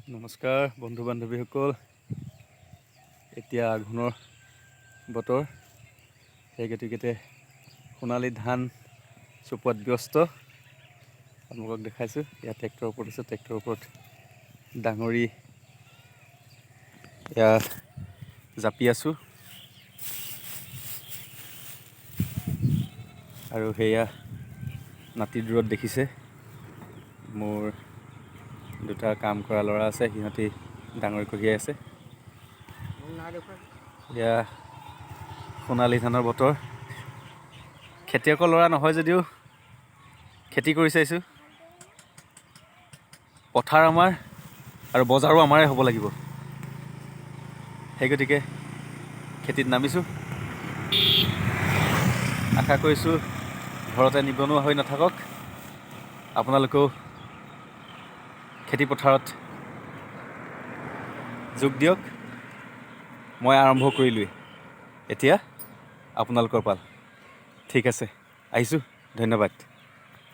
নমস্কাৰ বন্ধু বান্ধৱীসকল। এতিয়া আঘোণৰ বতৰ, সেই গতিকে সোণালী ধান চপোৱাত ব্যস্ত। আপোনালোকক দেখাইছোঁ, ইয়াত ট্ৰেক্টৰৰ ওপৰত আছে, ট্ৰেক্টৰৰ ওপৰত ডাঙৰি এয়া জাপি আছোঁ। আৰু সেয়া নাতি দূৰত দেখিছে মোৰ দুটা কাম কৰা ল'ৰা আছে, সিহঁতি ডাঙৰি কঢ়িয়াই আছে। এয়া সোণালী ধানৰ বতৰ। খেতিয়কৰ ল'ৰা নহয় যদিও খেতি কৰি চাইছোঁ। পথাৰ আমাৰ আৰু বজাৰো আমাৰে হ'ব লাগিব, সেই গতিকে খেতিত নামিছোঁ। আশা কৰিছোঁ ঘৰতে নিবনুৱা হৈ নাথাকক, আপোনালোকেও খেতি পথাৰত যোগ দিয়ক। মই আৰম্ভ কৰিলোঁৱেই, এতিয়া আপোনালোকৰ পাল। ঠিক আছে, আহিছোঁ। ধন্যবাদ।